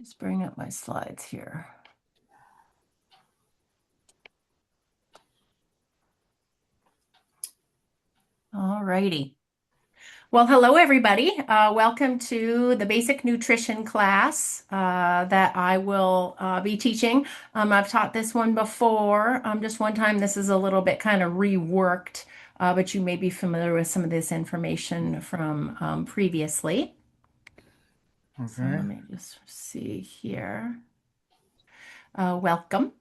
Just bring up my slides here. All righty. Well, hello, everybody. Welcome to the basic nutrition class that I will be teaching. I've taught this one before, just one time. This is a little bit kind of reworked, but you may be familiar with some of this information from previously. So Okay. let me just see here. Welcome.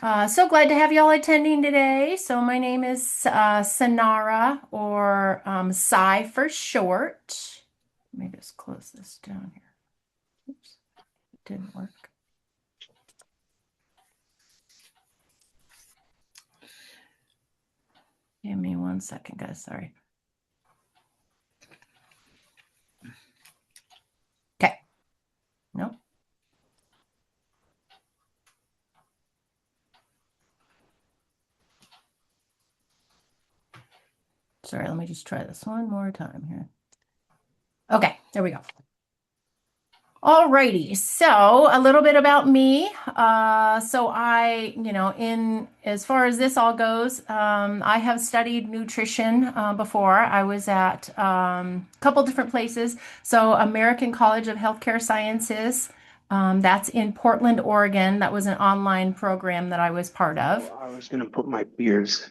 So glad to have you all attending today. So my name is Sanara, or Sai for short. Let me just close this down here. Oops, it didn't work. Give me 1 second, guys. Sorry. Okay. Nope. Sorry, let me just try this one more time here. Okay, there we go. Alrighty, so a little bit about me. So in as far as this all goes, I have studied nutrition before. I was at a couple different places. So American College of Healthcare Sciences, that's in Portland, Oregon. That was an online program that I was part of. I was gonna put my beers.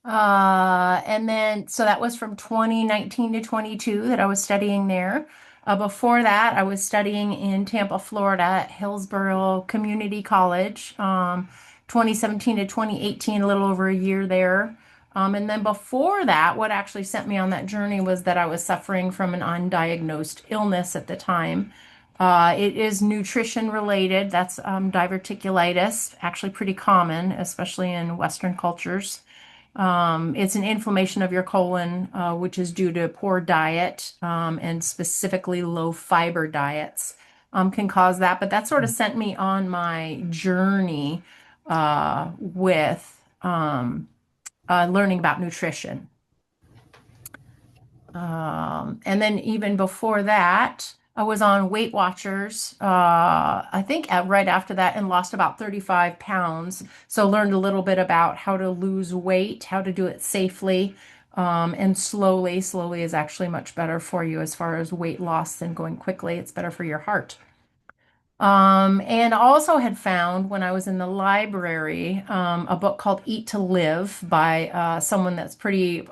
And then, so that was from 2019 to 22 that I was studying there. Before that, I was studying in Tampa, Florida at Hillsborough Community College, 2017 to 2018, a little over a year there. And then before that, what actually sent me on that journey was that I was suffering from an undiagnosed illness at the time. It is nutrition related. That's diverticulitis, actually pretty common, especially in Western cultures. It's an inflammation of your colon, which is due to poor diet, and specifically low fiber diets, can cause that. But that sort of sent me on my journey with learning about nutrition. And then even before that, I was on Weight Watchers, I think right after that, and lost about 35 pounds. So learned a little bit about how to lose weight, how to do it safely, and slowly. Slowly is actually much better for you as far as weight loss than going quickly. It's better for your heart. And also had found when I was in the library a book called Eat to Live by someone that's pretty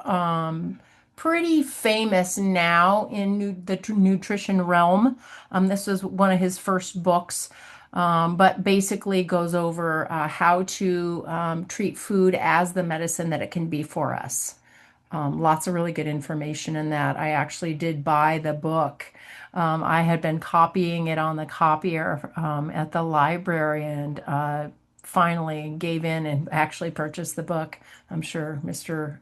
famous now in the nutrition realm. This was one of his first books, but basically goes over how to treat food as the medicine that it can be for us. Lots of really good information in that. I actually did buy the book. I had been copying it on the copier at the library, and finally gave in and actually purchased the book. I'm sure Mr.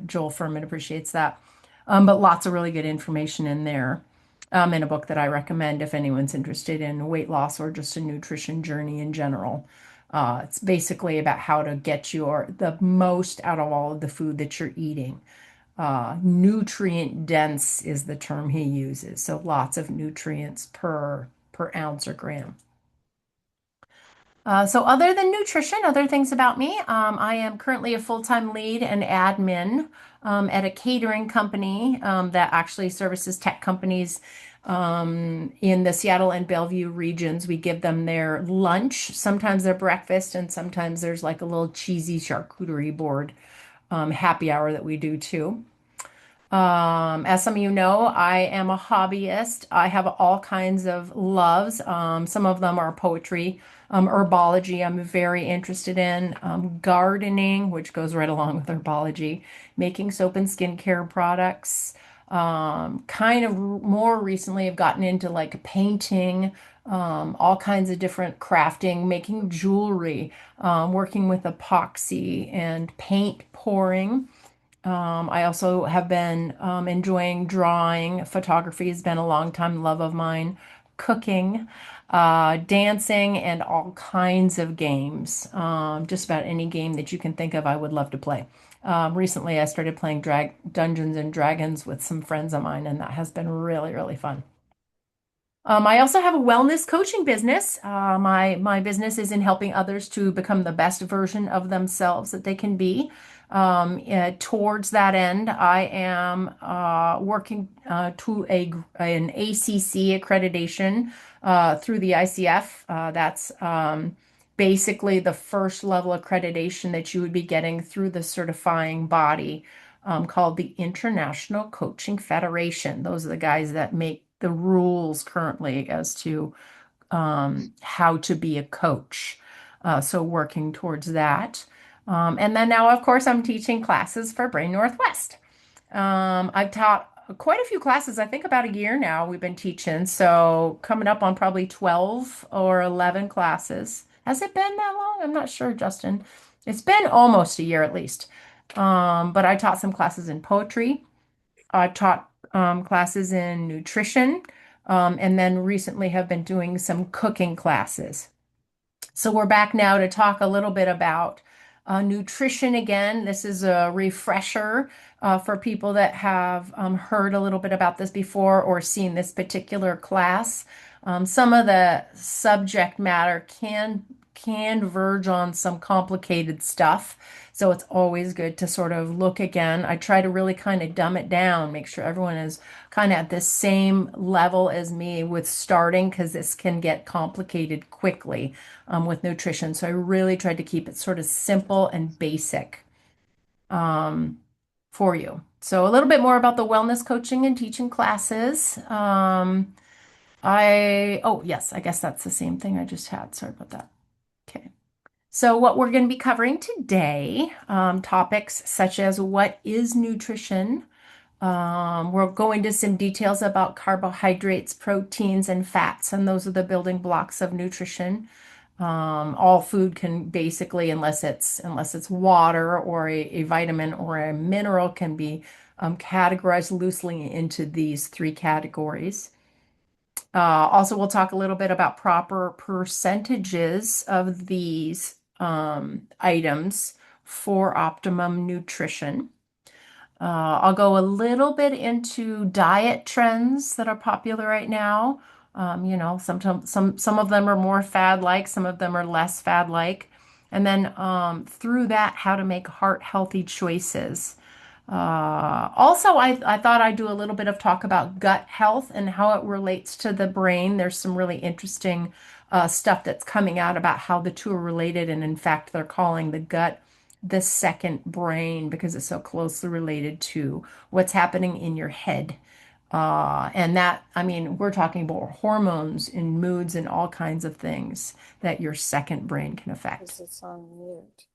Joel Furman appreciates that. But lots of really good information in there, in a book that I recommend if anyone's interested in weight loss or just a nutrition journey in general. It's basically about how to get the most out of all of the food that you're eating. Nutrient dense is the term he uses. So lots of nutrients per ounce or gram. So other than nutrition, other things about me, I am currently a full-time lead and admin at a catering company that actually services tech companies in the Seattle and Bellevue regions. We give them their lunch, sometimes their breakfast, and sometimes there's like a little cheesy charcuterie board happy hour that we do too. As some of you know, I am a hobbyist. I have all kinds of loves. Some of them are poetry, herbology, I'm very interested in, gardening, which goes right along with herbology, making soap and skincare products. Kind of more recently, I've gotten into like painting, all kinds of different crafting, making jewelry, working with epoxy and paint pouring. I also have been enjoying drawing. Photography has been a long time love of mine. Cooking, dancing, and all kinds of games. Just about any game that you can think of, I would love to play. Recently, I started playing Dungeons and Dragons with some friends of mine, and that has been really, really fun. I also have a wellness coaching business. My business is in helping others to become the best version of themselves that they can be. Towards that end, I am working to an ACC accreditation through the ICF. That's basically the first level accreditation that you would be getting through the certifying body called the International Coaching Federation. Those are the guys that make the rules currently as to how to be a coach. So working towards that. And then now, of course, I'm teaching classes for Brain Northwest. I've taught quite a few classes. I think about a year now we've been teaching. So coming up on probably 12 or 11 classes. Has it been that long? I'm not sure, Justin. It's been almost a year at least. But I taught some classes in poetry. I taught classes in nutrition, and then recently have been doing some cooking classes. So we're back now to talk a little bit about nutrition again. This is a refresher for people that have heard a little bit about this before or seen this particular class. Some of the subject matter can verge on some complicated stuff. So it's always good to sort of look again. I try to really kind of dumb it down, make sure everyone is kind of at the same level as me with starting because this can get complicated quickly with nutrition. So I really tried to keep it sort of simple and basic um, for you. So a little bit more about the wellness coaching and teaching classes. Oh, yes, I guess that's the same thing I just had. Sorry about that. Okay. So what we're going to be covering today, topics such as what is nutrition? We'll go into some details about carbohydrates, proteins, and fats, and those are the building blocks of nutrition. All food can basically, unless it's water or a vitamin or a mineral, can be categorized loosely into these three categories. Also, we'll talk a little bit about proper percentages of these items for optimum nutrition. I'll go a little bit into diet trends that are popular right now. Sometimes some of them are more fad-like, some of them are less fad-like. And then through that, how to make heart-healthy choices. Also, I thought I'd do a little bit of talk about gut health and how it relates to the brain. There's some really interesting stuff that's coming out about how the two are related. And in fact, they're calling the gut the second brain because it's so closely related to what's happening in your head. And that, I mean, we're talking about hormones and moods and all kinds of things that your second brain can affect. Because it's on mute.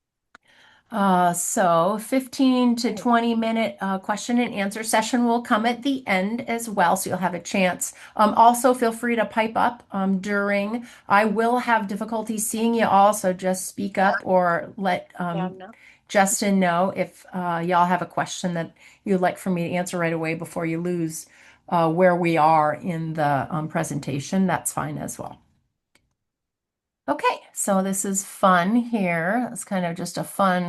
So 15 to Hey, 20 minute question and answer session will come at the end as well, so you'll have a chance. Also, feel free to pipe up during. I will have difficulty seeing you all, so just speak up or let yeah, no. Justin know if y'all have a question that you'd like for me to answer right away before you lose where we are in the presentation. That's fine as well. Okay, so this is fun here. It's kind of just a fun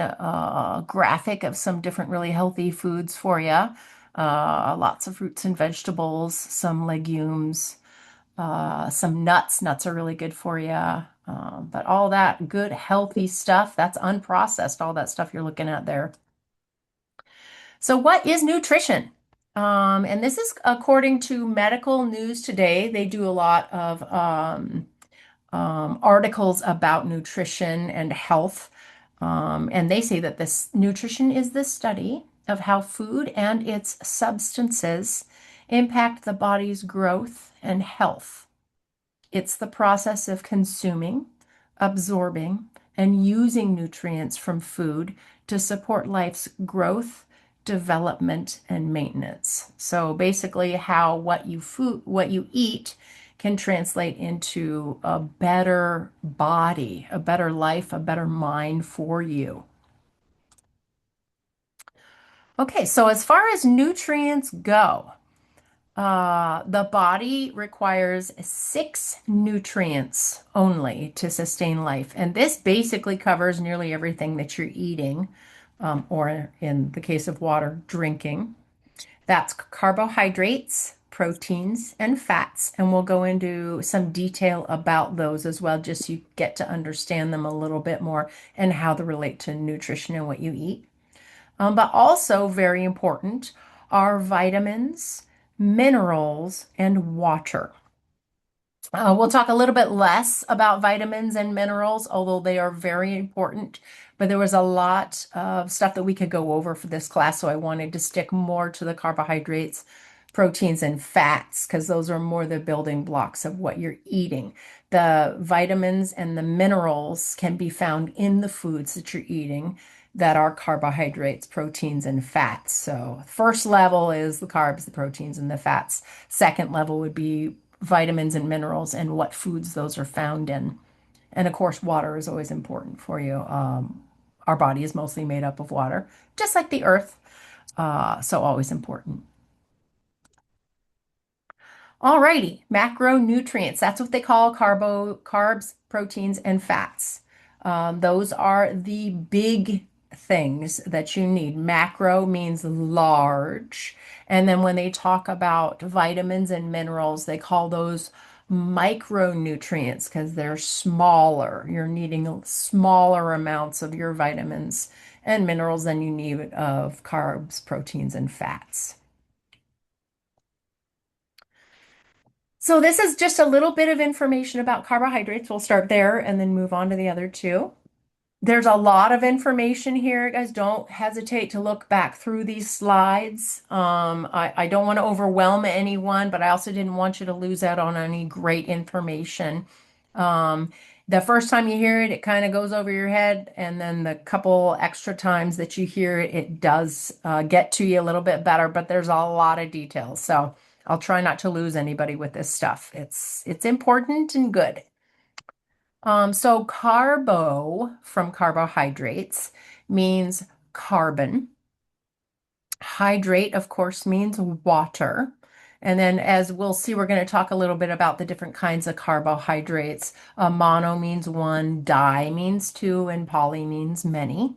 graphic of some different really healthy foods for you. Lots of fruits and vegetables, some legumes, some nuts. Nuts are really good for you. But all that good, healthy stuff, that's unprocessed, all that stuff you're looking at there. So, what is nutrition? And this is according to Medical News Today. They do a lot of articles about nutrition and health. And they say that this nutrition is the study of how food and its substances impact the body's growth and health. It's the process of consuming, absorbing, and using nutrients from food to support life's growth, development, and maintenance. So basically how what you eat can translate into a better body, a better life, a better mind for you. Okay, so as far as nutrients go, the body requires 6 nutrients only to sustain life. And this basically covers nearly everything that you're eating, or in the case of water, drinking. That's carbohydrates, proteins, and fats. And we'll go into some detail about those as well, just so you get to understand them a little bit more and how they relate to nutrition and what you eat. But also, very important, are vitamins, minerals, and water. We'll talk a little bit less about vitamins and minerals, although they are very important. But there was a lot of stuff that we could go over for this class, so I wanted to stick more to the carbohydrates, proteins, and fats, because those are more the building blocks of what you're eating. The vitamins and the minerals can be found in the foods that you're eating that are carbohydrates, proteins, and fats. So, first level is the carbs, the proteins, and the fats. Second level would be vitamins and minerals and what foods those are found in. And of course, water is always important for you. Our body is mostly made up of water, just like the earth. So always important. Alrighty, macronutrients. That's what they call carbs, proteins, and fats. Those are the big things that you need. Macro means large. And then when they talk about vitamins and minerals, they call those micronutrients because they're smaller. You're needing smaller amounts of your vitamins and minerals than you need of carbs, proteins, and fats. So this is just a little bit of information about carbohydrates. We'll start there and then move on to the other two. There's a lot of information here, guys. Don't hesitate to look back through these slides. I don't want to overwhelm anyone, but I also didn't want you to lose out on any great information. Um, the first time you hear it, it kind of goes over your head, and then the couple extra times that you hear it, it does get to you a little bit better, but there's a lot of details. So I'll try not to lose anybody with this stuff. It's important and good. So carbo from carbohydrates means carbon. Hydrate, of course, means water. And then, as we'll see, we're going to talk a little bit about the different kinds of carbohydrates. Mono means one, di means two, and poly means many.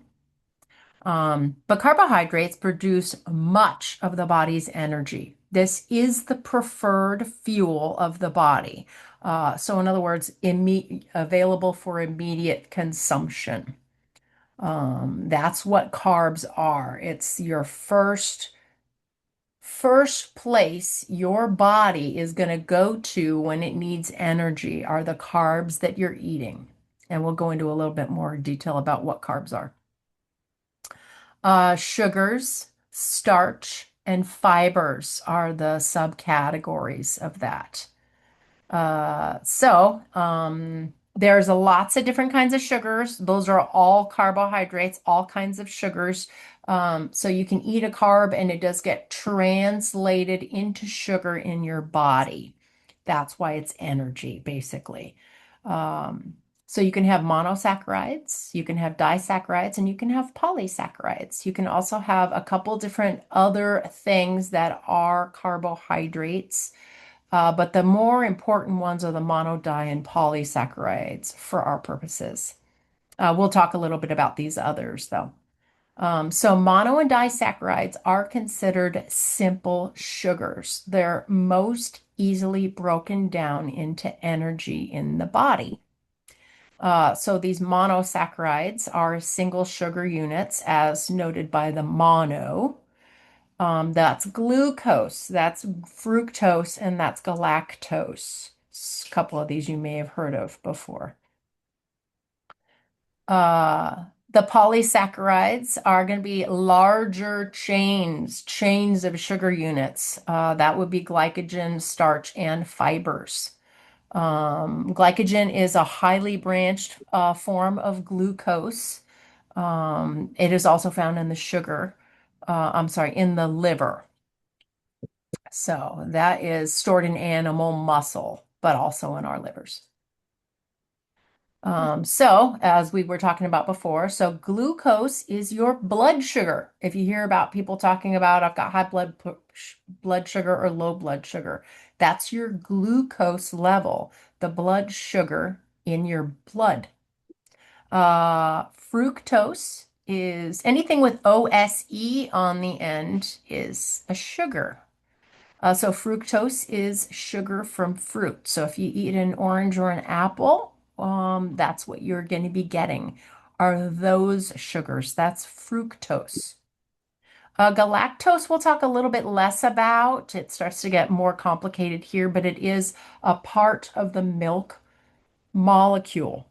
But carbohydrates produce much of the body's energy. This is the preferred fuel of the body. So, in other words, available for immediate consumption. That's what carbs are. It's your first place your body is going to go to when it needs energy are the carbs that you're eating. And we'll go into a little bit more detail about what carbs are. Sugars, starch, and fibers are the subcategories of that. There's lots of different kinds of sugars. Those are all carbohydrates, all kinds of sugars. So you can eat a carb and it does get translated into sugar in your body. That's why it's energy, basically. Um, so you can have monosaccharides, you can have disaccharides, and you can have polysaccharides. You can also have a couple different other things that are carbohydrates. But the more important ones are the mono, di, and polysaccharides for our purposes. We'll talk a little bit about these others though. So mono and disaccharides are considered simple sugars. They're most easily broken down into energy in the body. So these monosaccharides are single sugar units as noted by the mono. That's glucose, that's fructose, and that's galactose. A couple of these you may have heard of before. The polysaccharides are going to be larger chains of sugar units. That would be glycogen, starch, and fibers. Glycogen is a highly branched form of glucose. It is also found in the in the liver. So that is stored in animal muscle, but also in our livers. So as we were talking about before, so glucose is your blood sugar. If you hear about people talking about, I've got high blood sugar or low blood sugar, that's your glucose level, the blood sugar in your blood. Fructose is anything with OSE on the end is a sugar. So fructose is sugar from fruit. So if you eat an orange or an apple, that's what you're going to be getting are those sugars. That's fructose. Galactose we'll talk a little bit less about. It starts to get more complicated here, but it is a part of the milk molecule.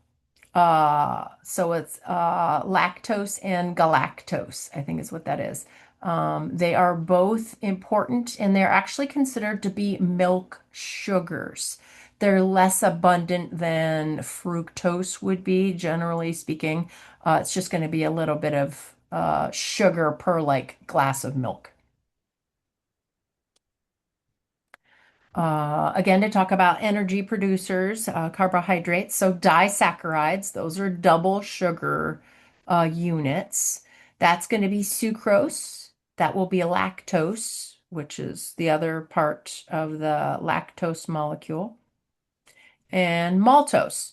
So it's lactose and galactose, I think is what that is. They are both important and they're actually considered to be milk sugars. They're less abundant than fructose would be, generally speaking. It's just going to be a little bit of sugar per like glass of milk. Again, to talk about energy producers, carbohydrates. So disaccharides, those are double sugar units. That's going to be sucrose. That will be a lactose, which is the other part of the lactose molecule, and maltose.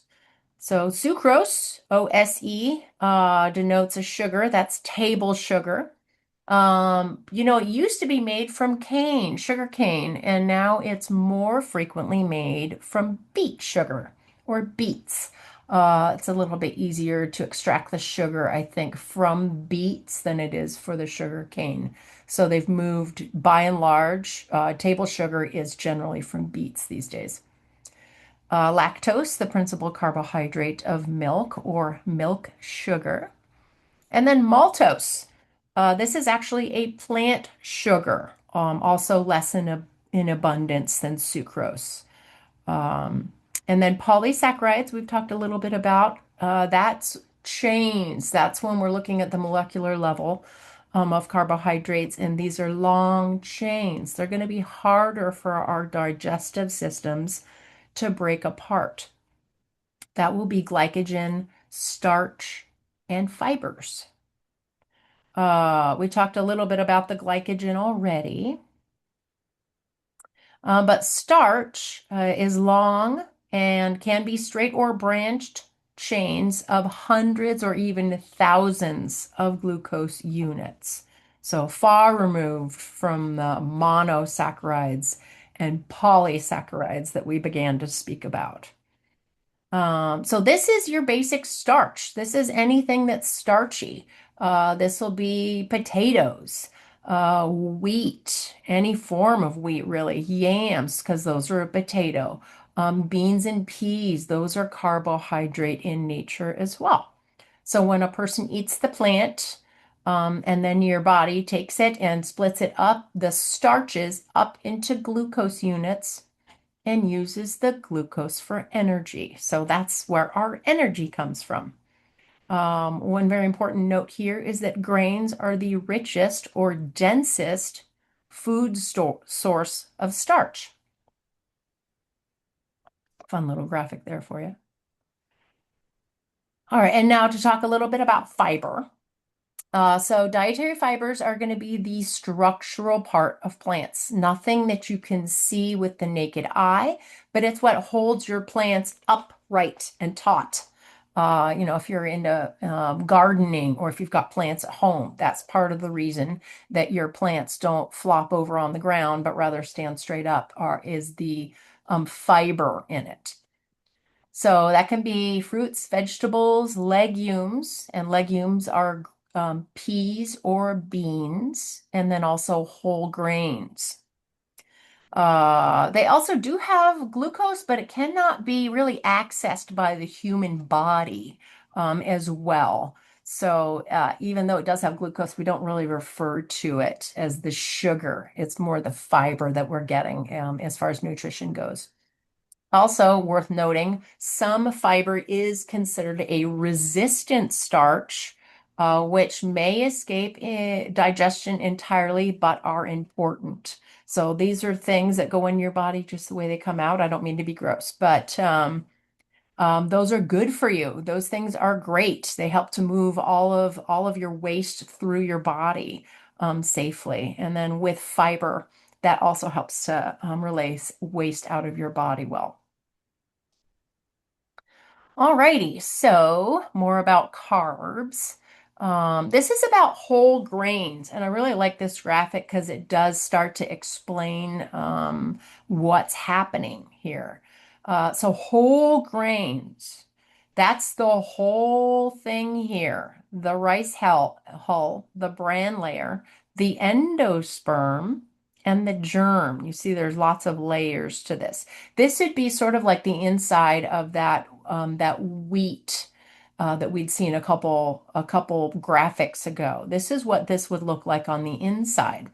So sucrose, OSE, denotes a sugar. That's table sugar. It used to be made from cane, sugar cane, and now it's more frequently made from beet sugar or beets. It's a little bit easier to extract the sugar, I think, from beets than it is for the sugar cane. So they've moved, by and large, table sugar is generally from beets these days. Lactose, the principal carbohydrate of milk or milk sugar. And then maltose. This is actually a plant sugar, also less in abundance than sucrose. Um, and then polysaccharides, we've talked a little bit about. That's chains. That's when we're looking at the molecular level of carbohydrates, and these are long chains. They're going to be harder for our digestive systems to break apart. That will be glycogen, starch, and fibers. We talked a little bit about the glycogen already. But starch is long and can be straight or branched chains of hundreds or even thousands of glucose units. So far removed from the monosaccharides and polysaccharides that we began to speak about. So this is your basic starch. This is anything that's starchy. This will be potatoes, wheat, any form of wheat, really. Yams, because those are a potato. Beans and peas, those are carbohydrate in nature as well. So when a person eats the plant, and then your body takes it and splits it up, the starches up into glucose units and uses the glucose for energy. So that's where our energy comes from. One very important note here is that grains are the richest or densest source of starch. Fun little graphic there for you. All right, and now to talk a little bit about fiber. So dietary fibers are going to be the structural part of plants. Nothing that you can see with the naked eye, but it's what holds your plants upright and taut. If you're into gardening or if you've got plants at home, that's part of the reason that your plants don't flop over on the ground, but rather stand straight up, is the fiber in it. So that can be fruits, vegetables, legumes, and legumes are peas or beans, and then also whole grains. They also do have glucose, but it cannot be really accessed by the human body as well. So even though it does have glucose, we don't really refer to it as the sugar. It's more the fiber that we're getting as far as nutrition goes. Also worth noting, some fiber is considered a resistant starch, which may escape digestion entirely, but are important. So these are things that go in your body just the way they come out. I don't mean to be gross, but those are good for you. Those things are great. They help to move all of your waste through your body safely. And then with fiber, that also helps to release waste out of your body well. Alrighty, so more about carbs. This is about whole grains, and I really like this graphic because it does start to explain what's happening here. So whole grains, that's the whole thing here. The hull, the bran layer, the endosperm, and the germ. You see, there's lots of layers to this. This would be sort of like the inside of that wheat that we'd seen a couple graphics ago. This is what this would look like on the inside.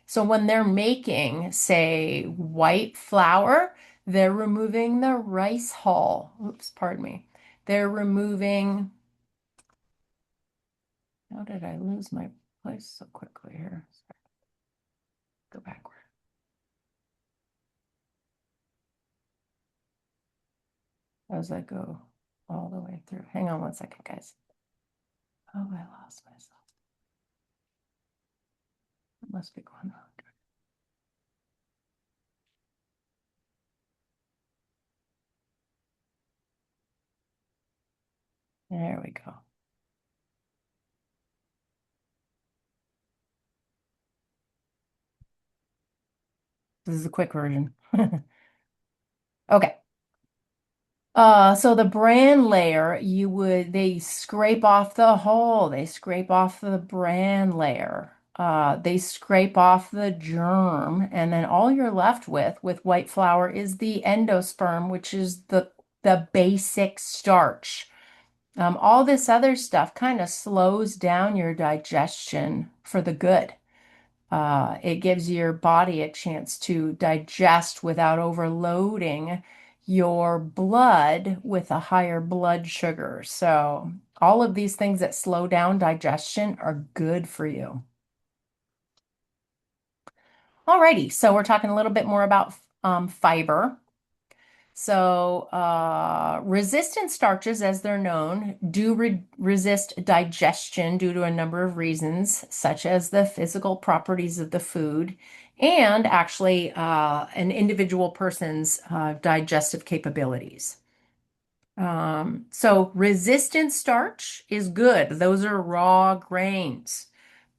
So when they're making, say, white flour, they're removing the rice hull. Oops, pardon me. They're removing, how did I lose my place so quickly here? Sorry, go backward. As I go all the way through. Hang on one second, guys. Oh, I lost myself. It must be going on. There we go. This is a quick version. Okay. So the bran layer, they scrape off the hull, they scrape off the bran layer, they scrape off the germ, and then all you're left with white flour is the endosperm, which is the basic starch. All this other stuff kind of slows down your digestion for the good. It gives your body a chance to digest without overloading your blood with a higher blood sugar. So, all of these things that slow down digestion are good for you. Alrighty, so we're talking a little bit more about fiber. So, resistant starches, as they're known, do resist digestion due to a number of reasons, such as the physical properties of the food and actually an individual person's digestive capabilities. So, resistant starch is good. Those are raw grains.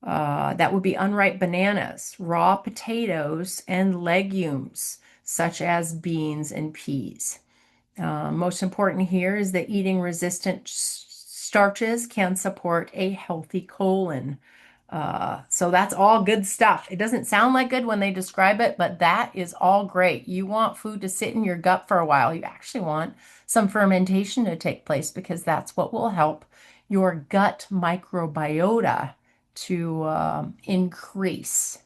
That would be unripe bananas, raw potatoes, and legumes, such as beans and peas. Most important here is that eating resistant starches can support a healthy colon. So that's all good stuff. It doesn't sound like good when they describe it, but that is all great. You want food to sit in your gut for a while. You actually want some fermentation to take place because that's what will help your gut microbiota to increase.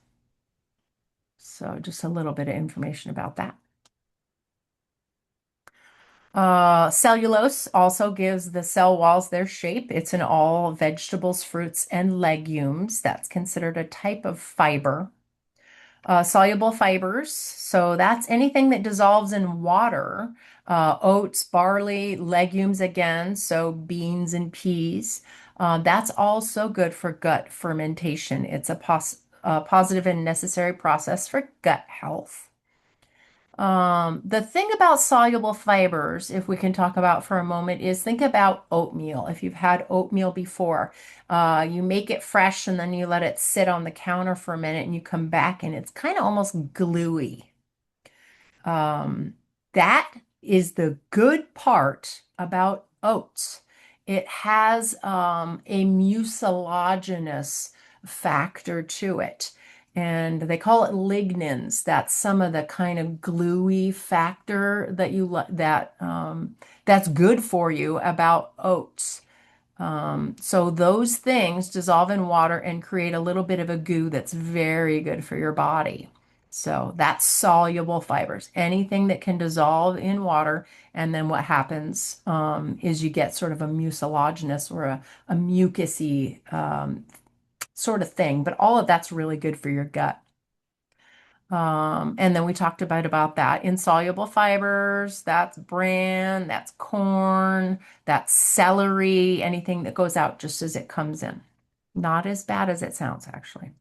So just a little bit of information about that. Cellulose also gives the cell walls their shape. It's in all vegetables, fruits, and legumes. That's considered a type of fiber. Soluble fibers, so that's anything that dissolves in water. Oats, barley, legumes again, so beans and peas. That's also good for gut fermentation. It's a positive and necessary process for gut health. The thing about soluble fibers, if we can talk about for a moment, is think about oatmeal. If you've had oatmeal before, you make it fresh and then you let it sit on the counter for a minute and you come back and it's kind of almost gluey. Um, that is the good part about oats. It has a mucilaginous factor to it. And they call it lignins. That's some of the kind of gluey factor that's good for you about oats. So those things dissolve in water and create a little bit of a goo that's very good for your body. So that's soluble fibers. Anything that can dissolve in water, and then what happens is you get sort of a mucilaginous or a mucusy sort of thing. But all of that's really good for your gut. And then we talked about that. Insoluble fibers, that's bran, that's corn, that's celery, anything that goes out just as it comes in. Not as bad as it sounds, actually.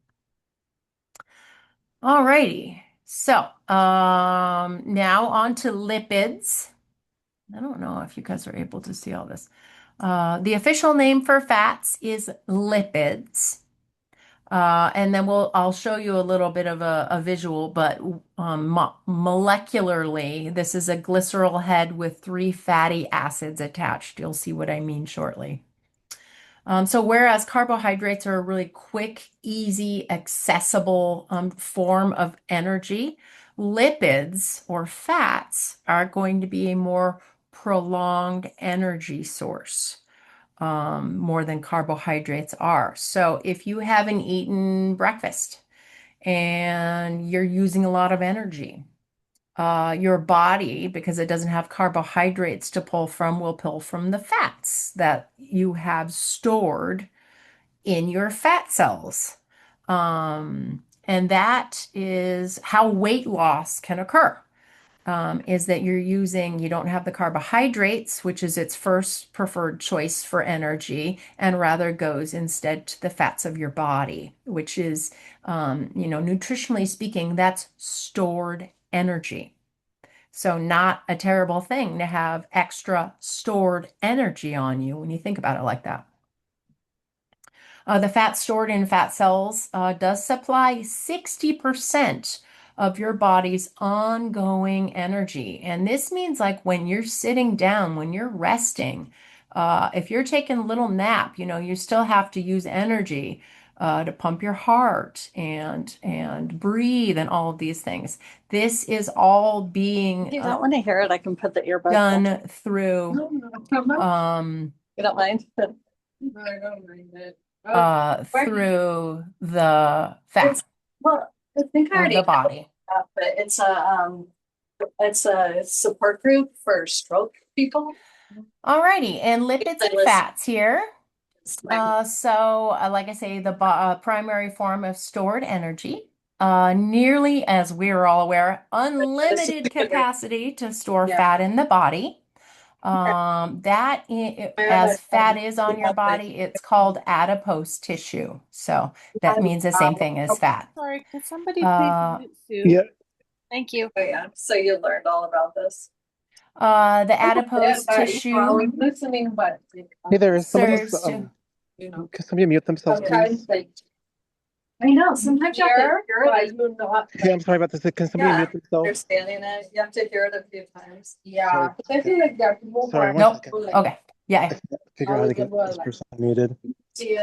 Alrighty. So, now on to lipids. I don't know if you guys are able to see all this. The official name for fats is lipids. And then I'll show you a little bit of a visual, but molecularly, this is a glycerol head with three fatty acids attached. You'll see what I mean shortly. So whereas carbohydrates are a really quick, easy, accessible form of energy, lipids or fats are going to be a more prolonged energy source, more than carbohydrates are. So if you haven't eaten breakfast and you're using a lot of energy, your body, because it doesn't have carbohydrates to pull from, will pull from the fats that you have stored in your fat cells. And that is how weight loss can occur. Is that you don't have the carbohydrates, which is its first preferred choice for energy, and rather goes instead to the fats of your body, which is, nutritionally speaking, that's stored energy. So, not a terrible thing to have extra stored energy on you when you think about it like that. The fat stored in fat cells does supply 60% of your body's ongoing energy. And this means like when you're sitting down, when you're resting, if you're taking a little nap, you still have to use energy to pump your heart and breathe and all of these things. This is all being You don't want to hear it, I can put the earbuds in. done through You don't mind? through the fat Well, I think I of already the know body. that, but it's a support group for stroke people. Alrighty, and lipids I and listen. fats here. It's my Like I say, the primary form of stored energy. Nearly, as we're all aware, this is unlimited weird. capacity to store Yeah. fat in the body. I have As fat is on your body, it's called adipose tissue. So that means the same thing as fat. Sorry, could somebody please Uh, mute Sue? Yeah, Thank you. Oh yeah, so you learned all about this. the adipose tissue I'm listening, but hey there. serves to. Can somebody mute themselves, please? I know, sometimes you have to hear it. You not Hey, I'm sorry about this. Can somebody mute themselves? understanding it. You have to hear it a few times. Sorry. I feel like that people Sorry, one Nope. second. Okay. Yeah, Figure out how to get this person muted. see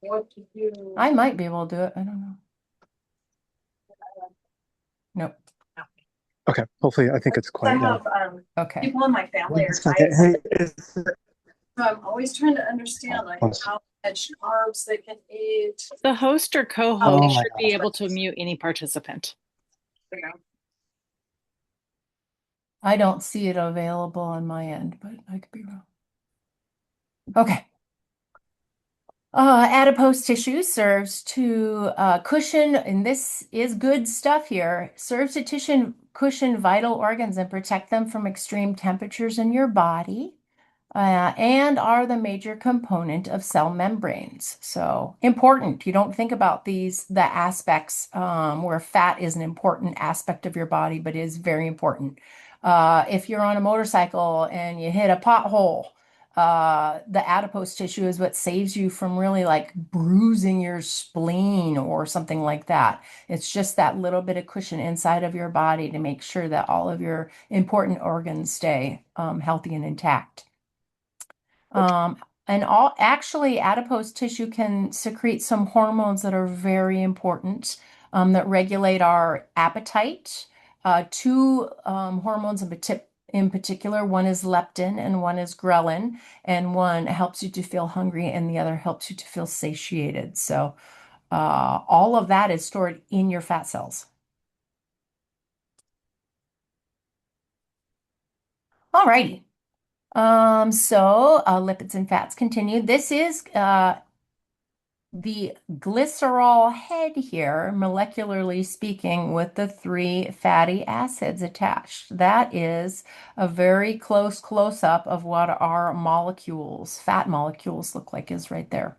what to do. I might be able to do it. I don't know. Nope. Okay, hopefully, I think it's quiet Some now. of Okay. people in my family are Okay, diabetics. hey, So I'm always trying to understand like how much carbs they can eat. The host or Oh co-host my should be gosh. able to mute any participant. You know. I don't see it available on my end, but I could be wrong. Okay. Adipose tissue serves to cushion, and this is good stuff here, serves to cushion vital organs and protect them from extreme temperatures in your body. And are the major component of cell membranes. So important. You don't think about the aspects where fat is an important aspect of your body, but is very important. If you're on a motorcycle and you hit a pothole, the adipose tissue is what saves you from really like bruising your spleen or something like that. It's just that little bit of cushion inside of your body to make sure that all of your important organs stay healthy and intact. And actually, adipose tissue can secrete some hormones that are very important that regulate our appetite. Two hormones in particular, one is leptin and one is ghrelin, and one helps you to feel hungry and the other helps you to feel satiated. So all of that is stored in your fat cells. All righty. Lipids and fats continue. This is the glycerol head here, molecularly speaking, with the three fatty acids attached. That is a very close up of what our molecules, fat molecules, look like is right there.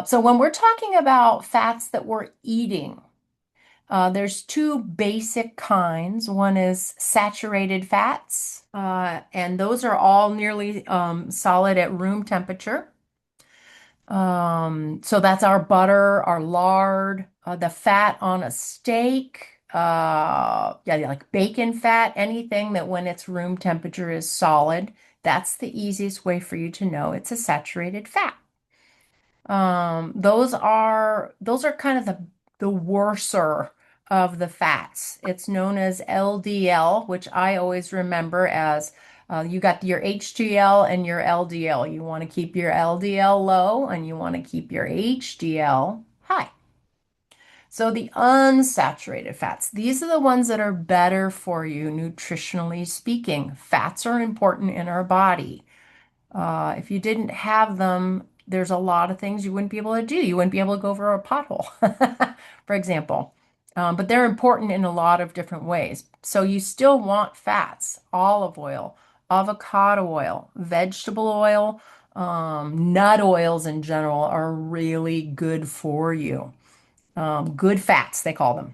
So when we're talking about fats that we're eating, There's two basic kinds. One is saturated fats, and those are all nearly solid at room temperature. So that's our butter, our lard, the fat on a steak, yeah, like bacon fat, anything that when it's room temperature is solid. That's the easiest way for you to know it's a saturated fat. Those are kind of the worser of the fats. It's known as LDL, which I always remember as you got your HDL and your LDL. You want to keep your LDL low and you want to keep your HDL high. So the unsaturated fats, these are the ones that are better for you nutritionally speaking. Fats are important in our body. If you didn't have them, there's a lot of things you wouldn't be able to do. You wouldn't be able to go over a pothole, for example. But they're important in a lot of different ways. So you still want fats, olive oil, avocado oil, vegetable oil, nut oils in general are really good for you. Good fats, they call them.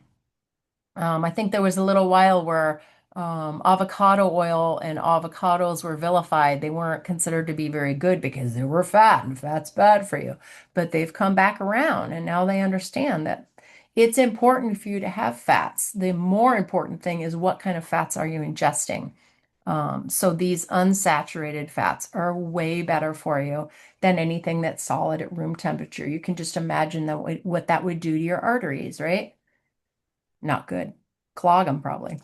I think there was a little while where avocado oil and avocados were vilified. They weren't considered to be very good because they were fat, and fat's bad for you. But they've come back around, and now they understand that it's important for you to have fats. The more important thing is what kind of fats are you ingesting? So these unsaturated fats are way better for you than anything that's solid at room temperature. You can just imagine what that would do to your arteries, right? Not good. Clog them probably.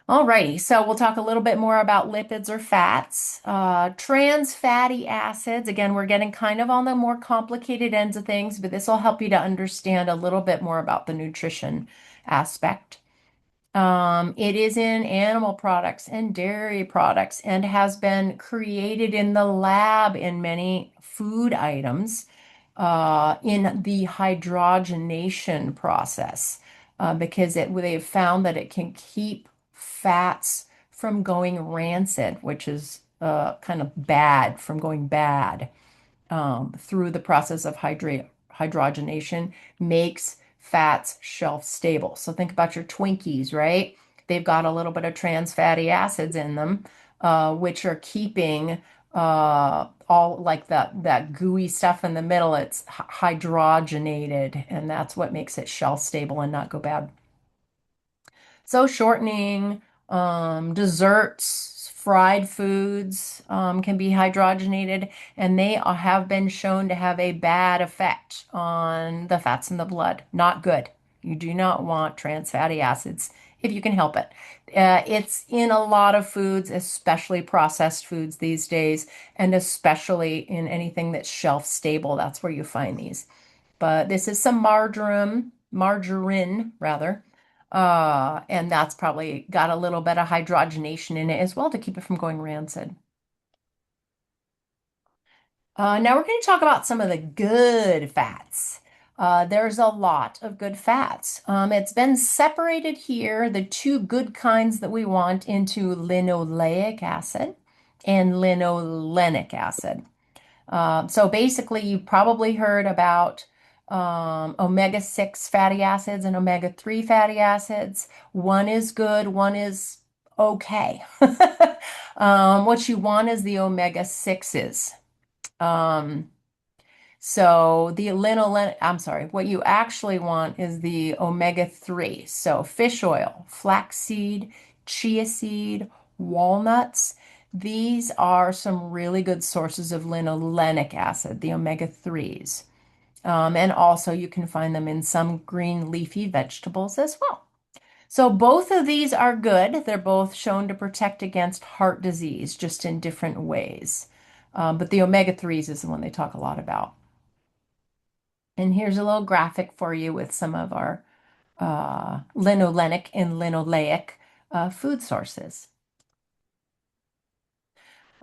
Alrighty, so we'll talk a little bit more about lipids or fats. Trans fatty acids, again, we're getting kind of on the more complicated ends of things, but this will help you to understand a little bit more about the nutrition aspect. It is in animal products and dairy products and has been created in the lab in many food items in the hydrogenation process because they've found that it can keep fats from going rancid, which is kind of bad, from going bad through the process of hydrogenation makes fats shelf stable. So think about your Twinkies, right? They've got a little bit of trans fatty acids in them, which are keeping all like that gooey stuff in the middle. It's hydrogenated, and that's what makes it shelf stable and not go bad. So shortening, desserts, fried foods can be hydrogenated, and they have been shown to have a bad effect on the fats in the blood. Not good. You do not want trans fatty acids if you can help it. It's in a lot of foods, especially processed foods these days, and especially in anything that's shelf stable. That's where you find these. But this is some margarine rather. And that's probably got a little bit of hydrogenation in it as well to keep it from going rancid. Now we're going to talk about some of the good fats. There's a lot of good fats. It's been separated here, the two good kinds that we want, into linoleic acid and linolenic acid. So basically, you've probably heard about omega-6 fatty acids and omega-3 fatty acids. One is good, one is okay. What you want is the omega-6s. Um, so the I'm sorry, what you actually want is the omega-3. So fish oil, flaxseed, chia seed, walnuts. These are some really good sources of linolenic acid, the omega-3s. And also you can find them in some green leafy vegetables as well. So both of these are good. They're both shown to protect against heart disease, just in different ways. But the omega-3s is the one they talk a lot about. And here's a little graphic for you with some of our linolenic and linoleic food sources.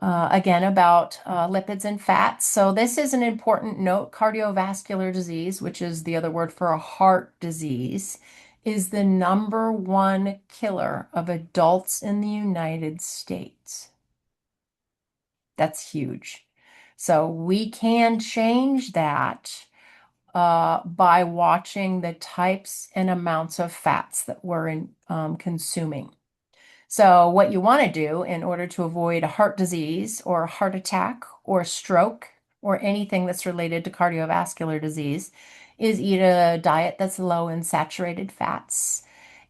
Again, about lipids and fats. So this is an important note. Cardiovascular disease, which is the other word for a heart disease, is the #1 killer of adults in the United States. That's huge. So we can change that by watching the types and amounts of fats that we're consuming. So what you want to do in order to avoid a heart disease or a heart attack or a stroke or anything that's related to cardiovascular disease is eat a diet that's low in saturated fats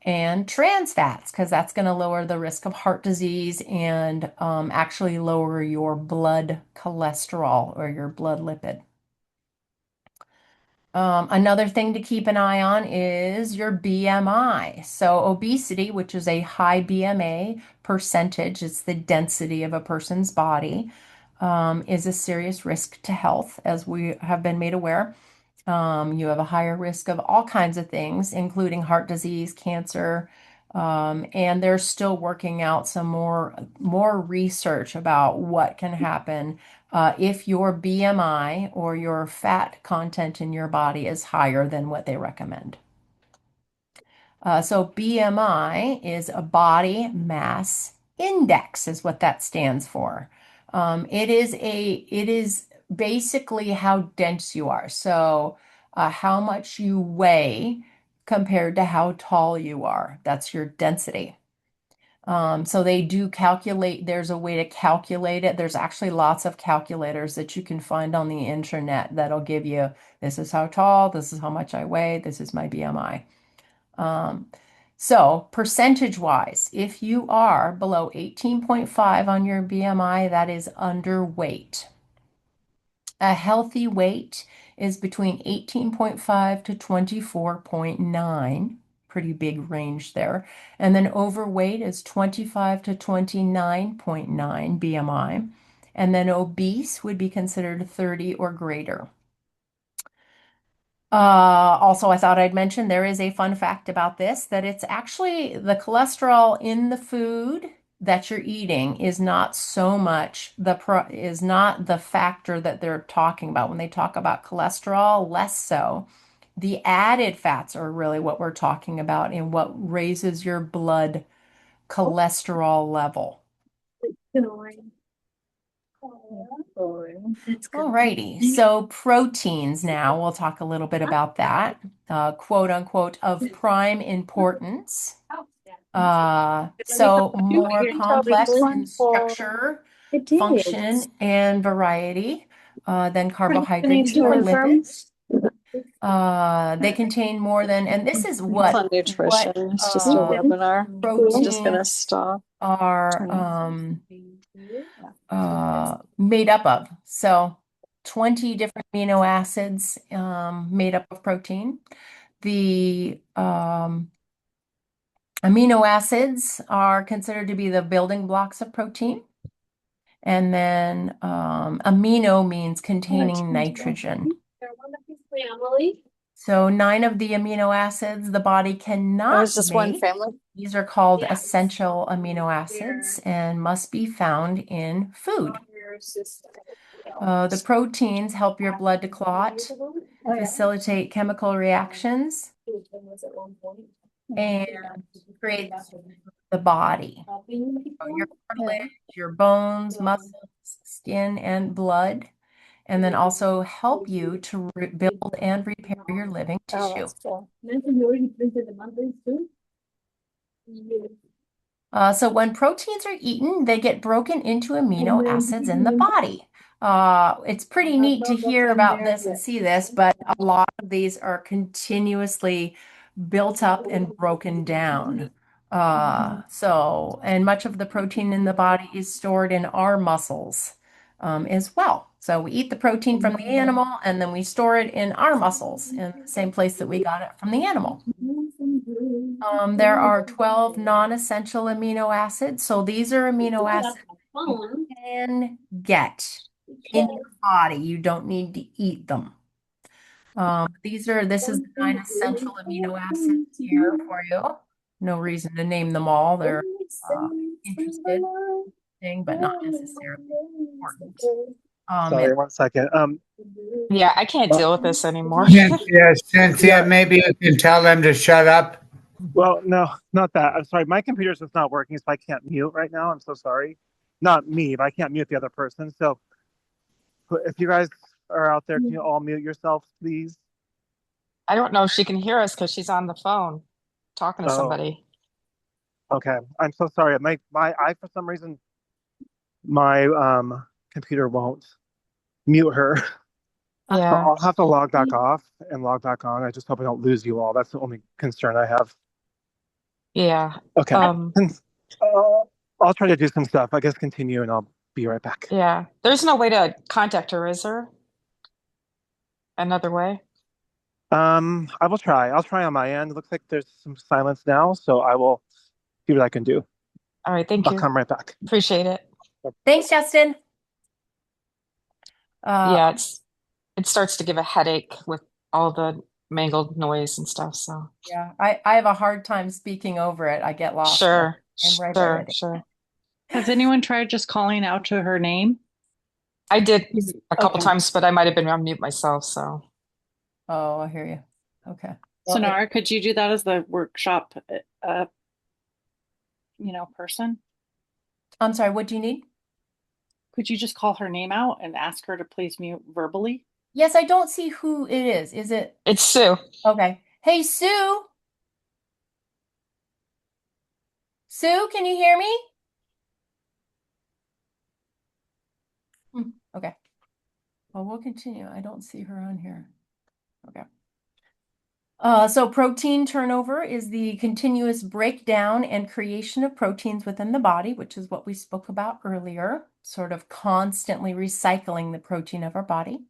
and trans fats, because that's going to lower the risk of heart disease and actually lower your blood cholesterol or your blood lipid. Another thing to keep an eye on is your BMI. So obesity, which is a high BMA percentage, it's the density of a person's body, is a serious risk to health, as we have been made aware. You have a higher risk of all kinds of things, including heart disease, cancer, and they're still working out some more research about what can happen if your BMI or your fat content in your body is higher than what they recommend. So BMI is a body mass index, is what that stands for. It is basically how dense you are. So how much you weigh compared to how tall you are. That's your density. So they do calculate, there's a way to calculate it. There's actually lots of calculators that you can find on the internet that'll give you, this is how tall, this is how much I weigh, this is my BMI. So percentage wise, if you are below 18.5 on your BMI, that is underweight. A healthy weight is between 18.5 to 24.9, pretty big range there. And then overweight is 25 to 29.9 BMI. And then obese would be considered 30 or greater. Also, I thought I'd mention there is a fun fact about this, that it's actually the cholesterol in the food that you're eating is not so much is not the factor that they're talking about when they talk about cholesterol, less so. The added fats are really what we're talking about and what raises your blood cholesterol level. Alrighty, so proteins now, we'll talk a little bit about that, quote unquote, of prime importance. So more complex in structure, function, and variety than carbohydrates or lipids. They contain more than, and this is what on nutrition. It's just a webinar. I'm just gonna proteins stop. are made up of. So 20 different amino acids made up of protein. The amino acids are considered to be the building blocks of protein. And then amino means containing nitrogen. So 9 of the amino acids the body cannot was just one make. family. These are called essential amino acids and must be found in food. The proteins help your blood to clot, facilitate chemical reactions, and create the body. So your cartilage, your bones, muscles, skin, and blood, and then also help you to build and repair your living tissue. So when proteins are eaten, they get broken into amino acids in the body. It's pretty neat to hear about this and see this, but a lot of these are continuously built up and broken down. And much of the protein in the body is stored in our muscles as well. So we eat the protein from the animal and then we store it in our muscles in the same place that we got it from the animal. There are 12 non-essential amino acids. So these are amino acids you can get in your body. You don't need to eat them. This is the 9 essential amino acids here for you. No reason to name them all. They're interested thing, but not necessarily important. Sorry, 1 second. Yeah, I can't deal with this anymore. Cynthia, maybe you can tell them to shut up. Well, no, not that. I'm sorry. My computer's just not working, so I can't mute right now. I'm so sorry. Not me, but I can't mute the other person. So if you guys are out there, can you all mute yourselves, please? I don't know if she can hear us because she's on the phone talking to Oh, somebody. okay. I'm so sorry. I for some reason my computer won't mute her. So Yeah. I'll have to log back off and log back on. I just hope I don't lose you all. That's the only concern I have. Yeah. Okay. Um, Uh, I'll try to do some stuff. I guess continue and I'll be right back. yeah. There's no way to contact her, is there? Another way? I will try. I'll try on my end. It looks like there's some silence now, so I will see what I can do. All right, thank I'll you. come right back. Appreciate it. Thanks, Justin. Uh, Yeah, it starts to give a headache with all the mangled noise and stuff. So yeah, I have a hard time speaking over it. I get lost. sure, And right. sure. Has anyone tried just calling out to her name? I did a couple Okay. times, but I might have been on mute myself. So Oh, I hear you. Okay. Well, Sonara, could you do that as the workshop, person? I'm sorry, what do you need? Could you just call her name out and ask her to please mute verbally? Yes, I don't see who it is. Is it? it's Sue. Okay. Hey, Sue. Sue, can you hear me? Okay. Well, we'll continue. I don't see her on here. Okay. So protein turnover is the continuous breakdown and creation of proteins within the body, which is what we spoke about earlier, sort of constantly recycling the protein of our body.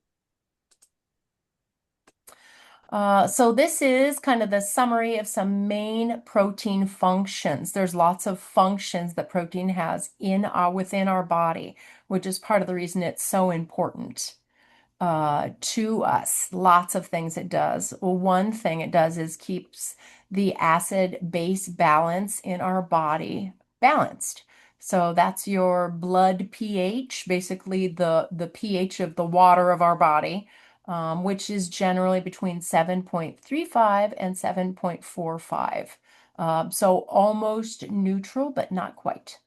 So this is kind of the summary of some main protein functions. There's lots of functions that protein has within our body, which is part of the reason it's so important to us. Lots of things it does. Well, one thing it does is keeps the acid-base balance in our body balanced. So that's your blood pH, basically the pH of the water of our body, which is generally between 7.35 and 7.45. So almost neutral, but not quite.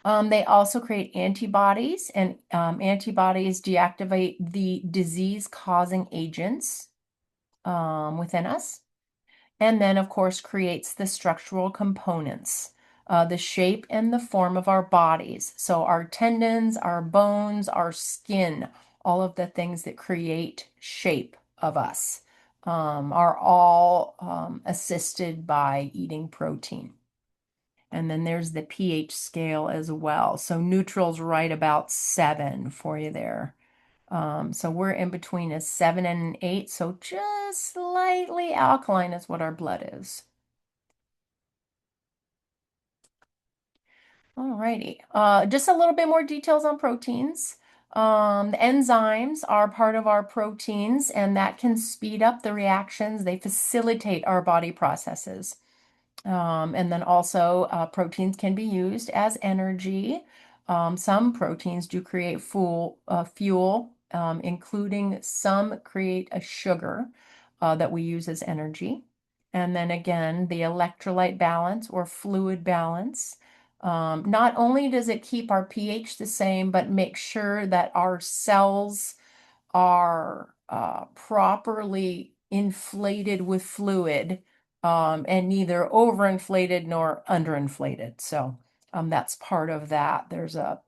They also create antibodies, and antibodies deactivate the disease-causing agents within us. And then, of course, creates the structural components, the shape and the form of our bodies. So our tendons, our bones, our skin, all of the things that create shape of us are all assisted by eating protein. And then there's the pH scale as well. So neutral's right about 7 for you there. So we're in between a 7 and an 8, so just slightly alkaline is what our blood is. Alrighty. Just a little bit more details on proteins. The enzymes are part of our proteins, and that can speed up the reactions. They facilitate our body processes. And then also proteins can be used as energy. Some proteins do create fuel, including some create a sugar that we use as energy. And then again, the electrolyte balance or fluid balance. Not only does it keep our pH the same, but make sure that our cells are properly inflated with fluid and neither overinflated nor underinflated. So that's part of that. There's a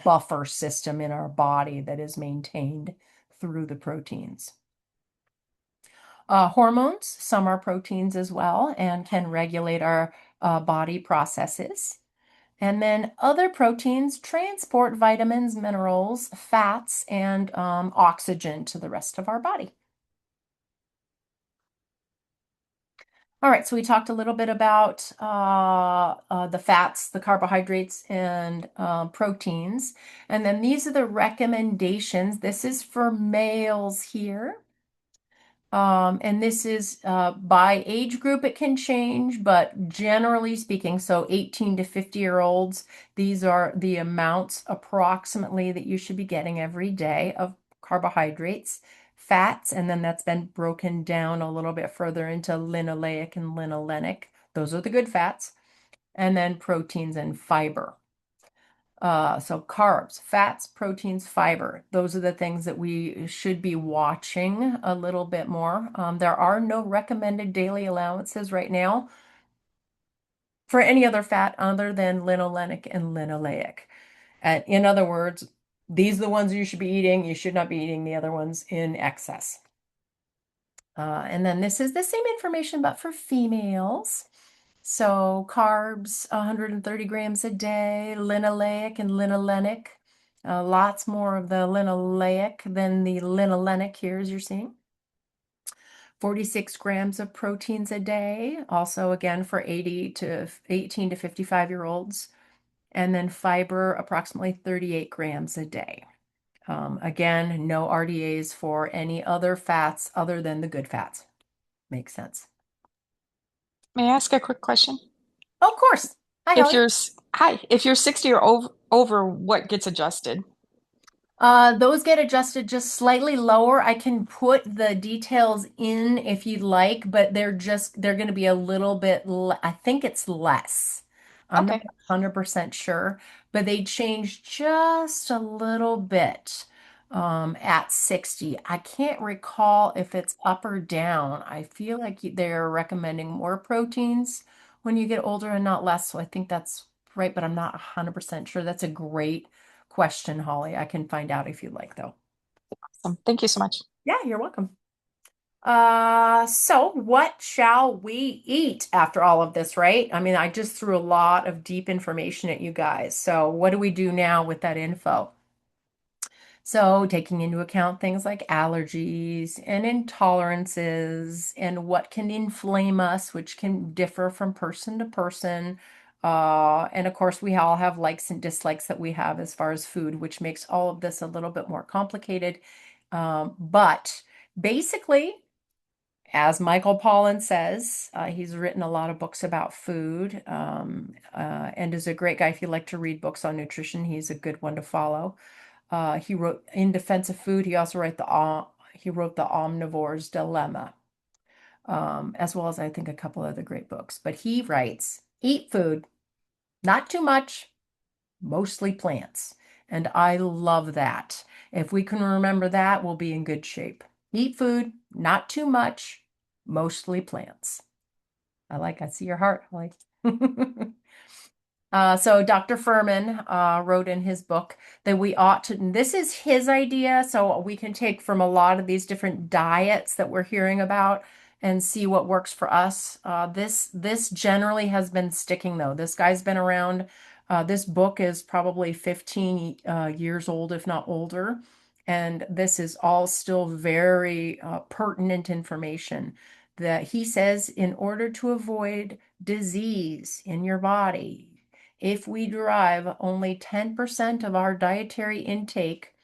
buffer system in our body that is maintained through the proteins. Hormones, some are proteins as well and can regulate our body processes. And then other proteins transport vitamins, minerals, fats, and oxygen to the rest of our body. All right, so we talked a little bit about the fats, the carbohydrates, and proteins. And then these are the recommendations. This is for males here. And this is by age group, it can change, but generally speaking, so 18 to 50-year-olds, these are the amounts approximately that you should be getting every day of carbohydrates, fats, and then that's been broken down a little bit further into linoleic and linolenic. Those are the good fats, and then proteins and fiber. So carbs, fats, proteins, fiber. Those are the things that we should be watching a little bit more. There are no recommended daily allowances right now for any other fat other than linolenic and linoleic. And in other words, these are the ones you should be eating. You should not be eating the other ones in excess. And then this is the same information, but for females. So carbs, 130 grams a day, linoleic and linolenic. Lots more of the linoleic than the linolenic here, as you're seeing. 46 grams of proteins a day, also again for 18 to 55-year-olds. And then fiber, approximately 38 grams a day. Again, no RDAs for any other fats other than the good fats. Makes sense. May I ask a quick question? Of course. Hi, If Holly. you're if you're 60 or over, what gets adjusted? Those get adjusted just slightly lower. I can put the details in if you'd like, but they're going to be a little bit, I think it's less. I'm not Okay. 100% sure, but they changed just a little bit at 60. I can't recall if it's up or down. I feel like they're recommending more proteins when you get older and not less. So I think that's right, but I'm not 100% sure. That's a great question, Holly. I can find out if you'd like, though. Thank you so much. Yeah, you're welcome. So what shall we eat after all of this, right? I mean, I just threw a lot of deep information at you guys. So what do we do now with that info? So, taking into account things like allergies and intolerances and what can inflame us, which can differ from person to person. And of course, we all have likes and dislikes that we have as far as food, which makes all of this a little bit more complicated. But basically, as Michael Pollan says, he's written a lot of books about food and is a great guy. If you like to read books on nutrition, he's a good one to follow. He wrote In Defense of Food. He also he wrote The Omnivore's Dilemma, as well as I think a couple other great books. But he writes, eat food, not too much, mostly plants. And I love that. If we can remember that, we'll be in good shape. Eat food, not too much, mostly plants. I see your heart, like. So Dr. Furman wrote in his book that we ought to, and this is his idea, so we can take from a lot of these different diets that we're hearing about and see what works for us. This generally has been sticking though. This guy's been around. This book is probably 15 years old, if not older. And this is all still very pertinent information that he says in order to avoid disease in your body, if we derive only 10% of our dietary intake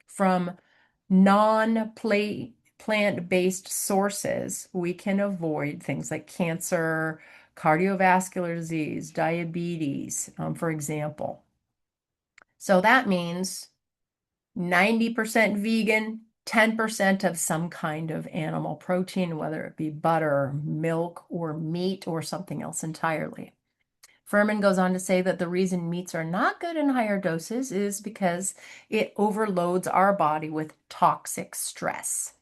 from non-plant-based sources, we can avoid things like cancer, cardiovascular disease, diabetes, for example. So that means 90% vegan, 10% of some kind of animal protein, whether it be butter, milk, or meat, or something else entirely. Furman goes on to say that the reason meats are not good in higher doses is because it overloads our body with toxic stress.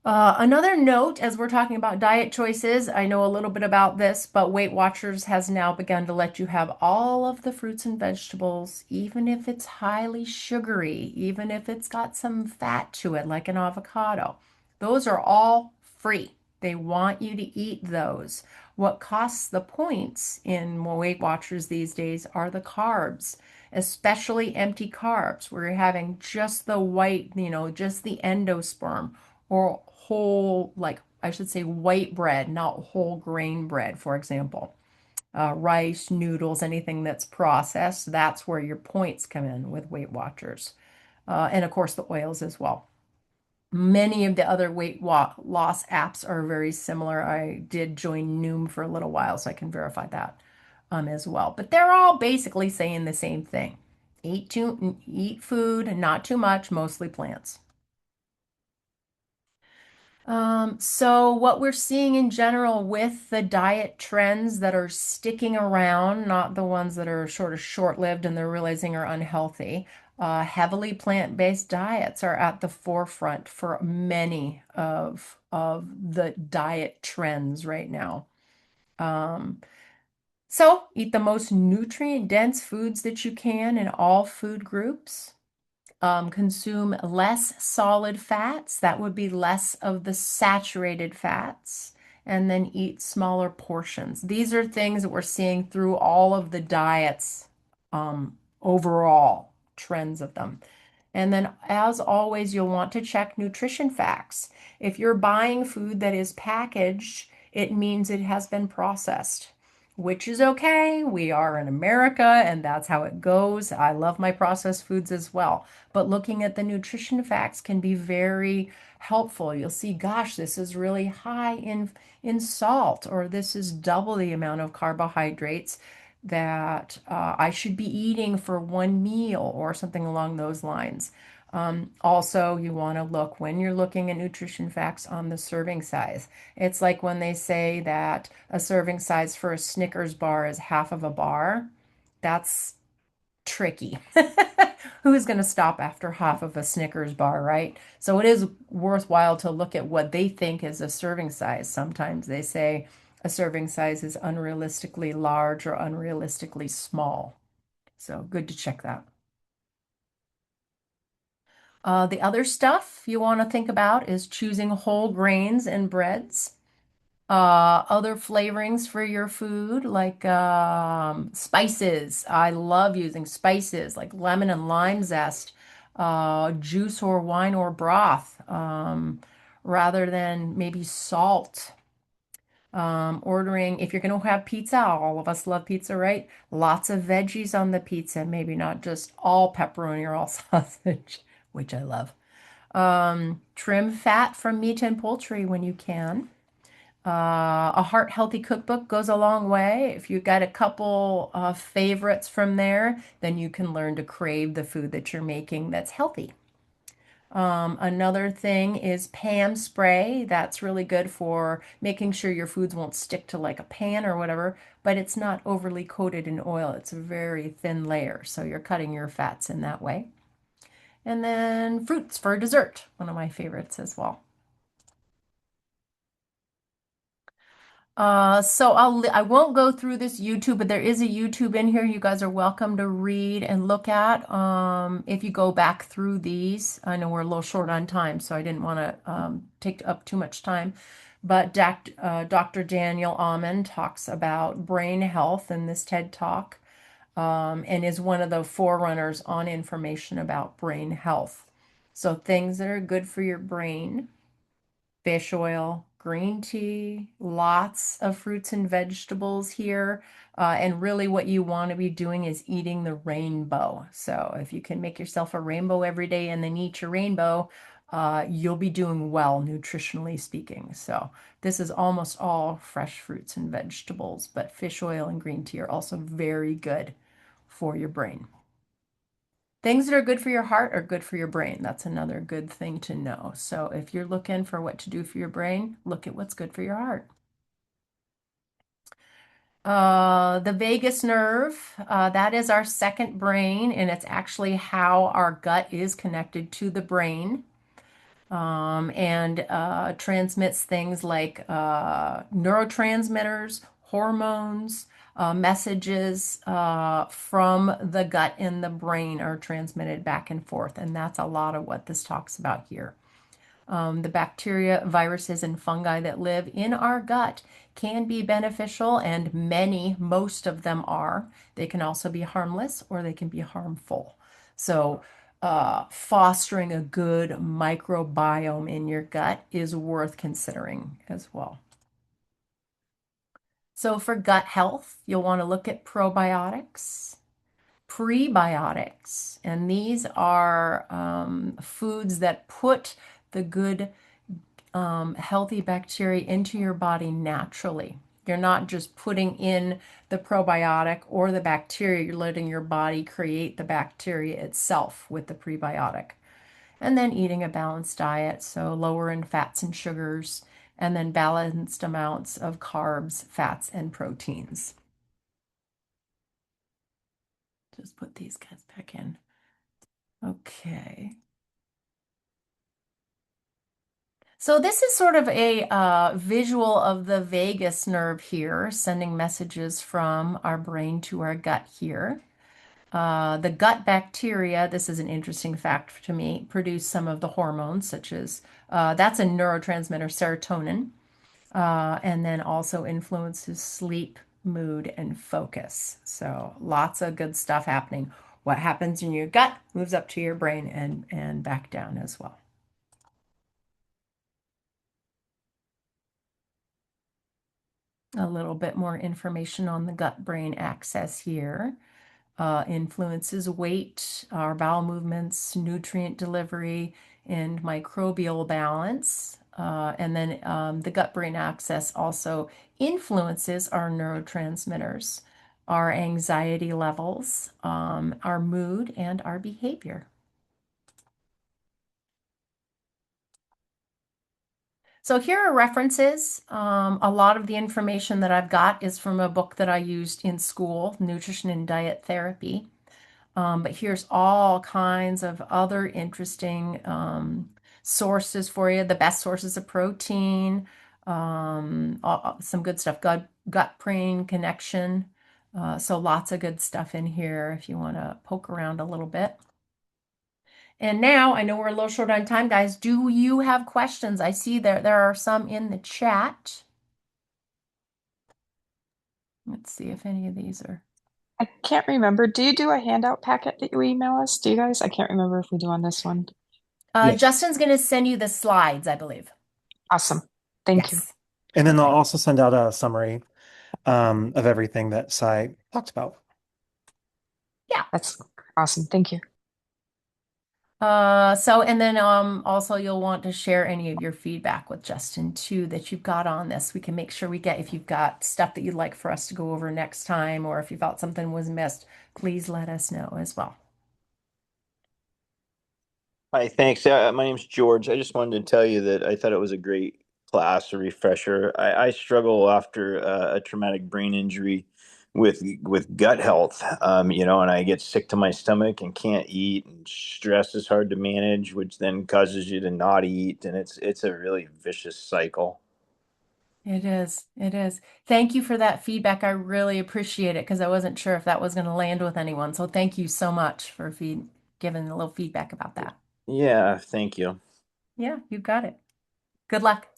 Another note, as we're talking about diet choices, I know a little bit about this, but Weight Watchers has now begun to let you have all of the fruits and vegetables, even if it's highly sugary, even if it's got some fat to it, like an avocado. Those are all free. They want you to eat those. What costs the points in Weight Watchers these days are the carbs, especially empty carbs, where you're having just the white, just the endosperm or whole, like I should say white bread, not whole grain bread, for example. Rice, noodles, anything that's processed, that's where your points come in with Weight Watchers. And of course, the oils as well. Many of the other weight loss apps are very similar. I did join Noom for a little while, so I can verify that as well. But they're all basically saying the same thing. Eat food, not too much, mostly plants. So what we're seeing in general with the diet trends that are sticking around, not the ones that are sort of short-lived and they're realizing are unhealthy, heavily plant-based diets are at the forefront for many of the diet trends right now. Um, so eat the most nutrient-dense foods that you can in all food groups. Consume less solid fats. That would be less of the saturated fats. And then eat smaller portions. These are things that we're seeing through all of the diets, overall trends of them. And then, as always, you'll want to check nutrition facts. If you're buying food that is packaged, it means it has been processed, which is okay. We are in America and that's how it goes. I love my processed foods as well. But looking at the nutrition facts can be very helpful. You'll see, gosh, this is really high in salt, or this is double the amount of carbohydrates that I should be eating for one meal, or something along those lines. Also, you want to look when you're looking at nutrition facts on the serving size. It's like when they say that a serving size for a Snickers bar is half of a bar. That's tricky. Who's going to stop after half of a Snickers bar, right? So it is worthwhile to look at what they think is a serving size. Sometimes they say a serving size is unrealistically large or unrealistically small. So good to check that. The other stuff you want to think about is choosing whole grains and breads. Other flavorings for your food, like spices. I love using spices like lemon and lime zest, juice or wine or broth, rather than maybe salt. Ordering, if you're going to have pizza, all of us love pizza, right? Lots of veggies on the pizza, maybe not just all pepperoni or all sausage, which I love. Trim fat from meat and poultry when you can. A heart healthy cookbook goes a long way. If you've got a couple favorites from there, then you can learn to crave the food that you're making that's healthy. Another thing is Pam spray. That's really good for making sure your foods won't stick to like a pan or whatever, but it's not overly coated in oil. It's a very thin layer, so you're cutting your fats in that way. And then fruits for dessert, one of my favorites as well. So I won't go through this YouTube, but there is a YouTube in here you guys are welcome to read and look at. If you go back through these, I know we're a little short on time, so I didn't want to take up too much time. But Dr. Daniel Amen talks about brain health in this TED Talk, and is one of the forerunners on information about brain health. So things that are good for your brain: fish oil, green tea, lots of fruits and vegetables here. And really, what you want to be doing is eating the rainbow. So, if you can make yourself a rainbow every day and then eat your rainbow, you'll be doing well, nutritionally speaking. So, this is almost all fresh fruits and vegetables, but fish oil and green tea are also very good for your brain. Things that are good for your heart are good for your brain. That's another good thing to know. So if you're looking for what to do for your brain, look at what's good for your heart. The vagus nerve, that is our second brain, and it's actually how our gut is connected to the brain, and transmits things like neurotransmitters, hormones, messages from the gut and the brain are transmitted back and forth. And that's a lot of what this talks about here. The bacteria, viruses, and fungi that live in our gut can be beneficial, and most of them are. They can also be harmless or they can be harmful. So, fostering a good microbiome in your gut is worth considering as well. So, for gut health, you'll want to look at probiotics, prebiotics, and these are foods that put the good healthy bacteria into your body naturally. You're not just putting in the probiotic or the bacteria, you're letting your body create the bacteria itself with the prebiotic. and then eating a balanced diet, so lower in fats and sugars, and then balanced amounts of carbs, fats, and proteins. Just put these guys back in. Okay. So this is sort of a visual of the vagus nerve here, sending messages from our brain to our gut here. The gut bacteria, this is an interesting fact to me, produce some of the hormones, such as that's a neurotransmitter, serotonin, and then also influences sleep, mood, and focus. So lots of good stuff happening. What happens in your gut moves up to your brain and back down as well. A little bit more information on the gut-brain axis here. Influences weight, our bowel movements, nutrient delivery, and microbial balance. And then the gut-brain axis also influences our neurotransmitters, our anxiety levels, our mood, and our behavior. So here are references. A lot of the information that I've got is from a book that I used in school, Nutrition and Diet Therapy. But here's all kinds of other interesting sources for you. The best sources of protein, some good stuff, gut-brain connection. So lots of good stuff in here if you want to poke around a little bit. And now I know we're a little short on time, guys. Do you have questions? I see there are some in the chat. Let's see if any of these are. I can't remember. Do you do a handout packet that you email us? Do you guys? I can't remember if we do on this one. Yes. Justin's going to send you the slides, I believe. Awesome. Thank you. Yes. And then I'll Okay. also send out a summary of everything that Sai talked about. Yeah. That's awesome. Thank you. And then also you'll want to share any of your feedback with Justin too that you've got on this. We can make sure we get, if you've got stuff that you'd like for us to go over next time, or if you felt something was missed, please let us know as well. Hi, thanks. My name's George. I just wanted to tell you that I thought it was a great class, a refresher. I struggle after a traumatic brain injury with gut health, and I get sick to my stomach and can't eat, and stress is hard to manage, which then causes you to not eat, and it's a really vicious cycle. It is. It is. Thank you for that feedback. I really appreciate it because I wasn't sure if that was going to land with anyone. So thank you so much for giving a little feedback about that. Yeah, thank you. Yeah, you got it. Good luck.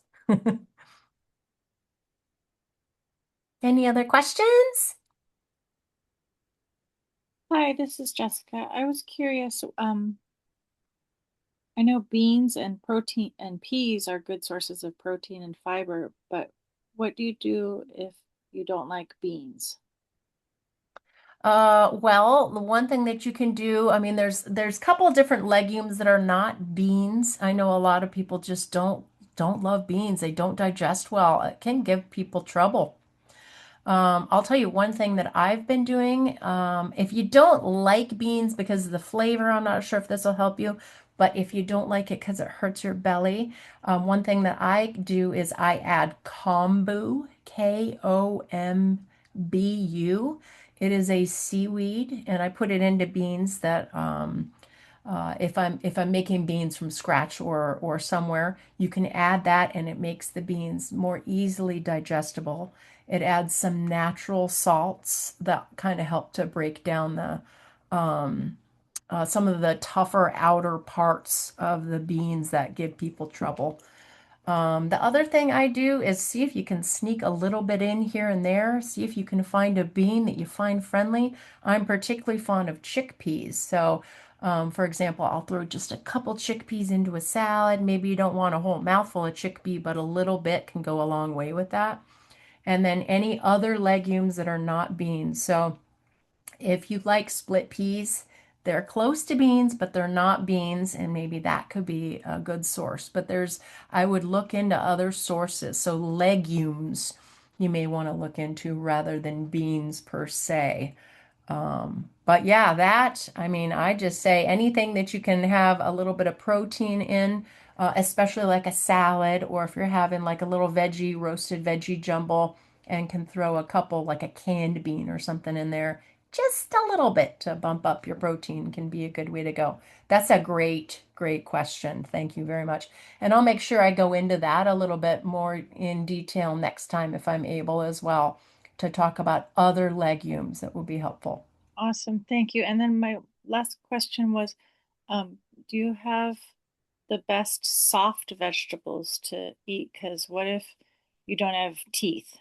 Any other questions? Hi, this is Jessica. I was curious, I know beans and protein and peas are good sources of protein and fiber, but what do you do if you don't like beans? Well, the one thing that you can do, I mean, there's a couple of different legumes that are not beans. I know a lot of people just don't love beans. They don't digest well. It can give people trouble. I'll tell you one thing that I've been doing. If you don't like beans because of the flavor, I'm not sure if this will help you, but if you don't like it because it hurts your belly, one thing that I do is I add kombu, Kombu. It is a seaweed, and I put it into beans that if I'm making beans from scratch or somewhere, you can add that and it makes the beans more easily digestible. It adds some natural salts that kind of help to break down the some of the tougher outer parts of the beans that give people trouble. The other thing I do is see if you can sneak a little bit in here and there. See if you can find a bean that you find friendly. I'm particularly fond of chickpeas. So, for example, I'll throw just a couple chickpeas into a salad. Maybe you don't want a whole mouthful of chickpea, but a little bit can go a long way with that. And then any other legumes that are not beans. So, if you like split peas, they're close to beans, but they're not beans, and maybe that could be a good source. But I would look into other sources. So legumes you may want to look into rather than beans per se. But yeah, I mean, I just say anything that you can have a little bit of protein in, especially like a salad, or if you're having like a little roasted veggie jumble and can throw a couple, like a canned bean or something in there, just a little bit to bump up your protein can be a good way to go. That's a great question. Thank you very much. And I'll make sure I go into that a little bit more in detail next time if I'm able as well to talk about other legumes that will be helpful. Awesome, thank you. And then my last question was, um, do you have the best soft vegetables to eat? Because what if you don't have teeth?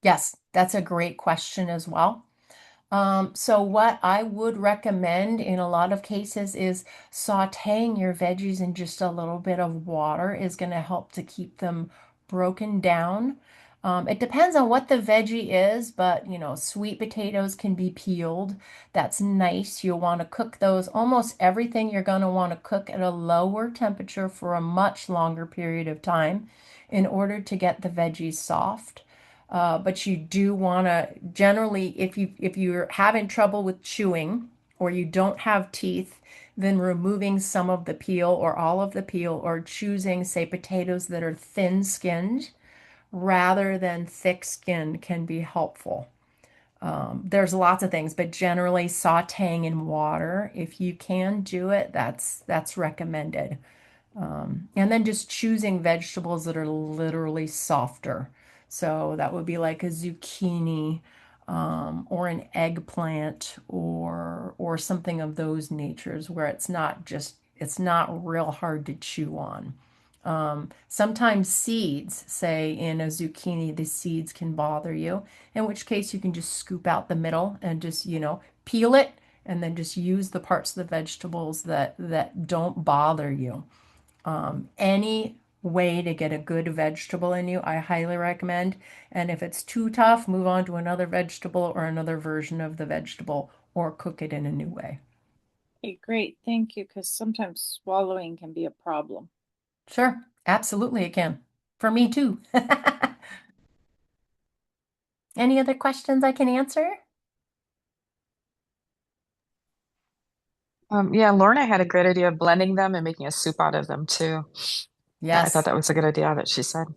Yes, that's a great question as well. So what I would recommend in a lot of cases is sauteing your veggies in just a little bit of water is going to help to keep them broken down. It depends on what the veggie is, but sweet potatoes can be peeled. That's nice. You'll want to cook those. Almost everything you're going to want to cook at a lower temperature for a much longer period of time in order to get the veggies soft. But you do want to generally, if you're having trouble with chewing or you don't have teeth, then removing some of the peel or all of the peel or choosing, say, potatoes that are thin-skinned rather than thick-skinned can be helpful. There's lots of things, but generally sauteing in water, if you can do it, that's recommended. And then just choosing vegetables that are literally softer. So that would be like a zucchini, or an eggplant, or something of those natures where it's not real hard to chew on. Sometimes seeds, say in a zucchini, the seeds can bother you, in which case you can just scoop out the middle and just, peel it and then just use the parts of the vegetables that don't bother you. Any way to get a good vegetable in you, I highly recommend. And if it's too tough, move on to another vegetable or another version of the vegetable or cook it in a new way. Okay, great, thank you, because sometimes swallowing can be a problem. Sure, absolutely it can. For me too. Any other questions I can answer? Yeah, Lorna had a great idea of blending them and making a soup out of them too. I thought Yes. that was a good idea that she said.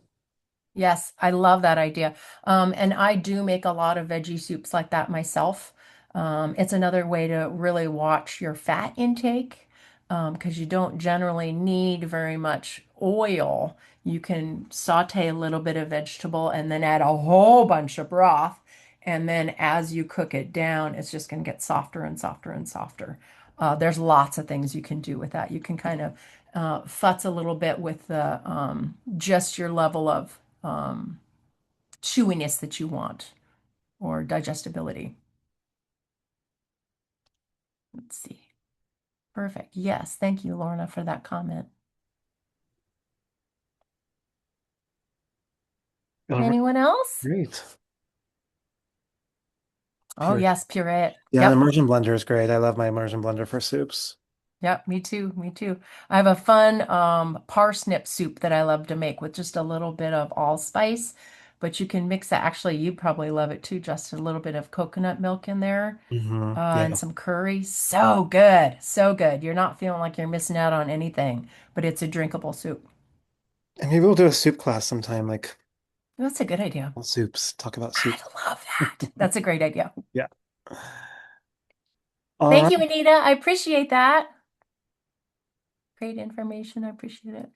Yes, I love that idea. And I do make a lot of veggie soups like that myself. It's another way to really watch your fat intake, because you don't generally need very much oil. You can saute a little bit of vegetable and then add a whole bunch of broth. And then as you cook it down, it's just going to get softer and softer and softer. There's lots of things you can do with that. You can kind of futz a little bit with the just your level of chewiness that you want or digestibility. Let's see. Perfect. Yes. Thank you, Lorna, for that comment. All right, Anyone else? great. Oh, Puree. yes, puree. Yeah, the Yep. immersion blender is great. I love my immersion blender for soups. Yep, me too. Me too. I have a fun parsnip soup that I love to make with just a little bit of allspice, but you can mix that. Actually, you probably love it too. Just a little bit of coconut milk in there, Yeah. and some curry. So good. So good. You're not feeling like you're missing out on anything, but it's a drinkable soup. And maybe we'll do a soup class sometime, like That's a good idea. all soups, talk about I soup. love that. That's a great idea. Yeah. All Thank right. you, Anita. I appreciate that. Great information. I appreciate it.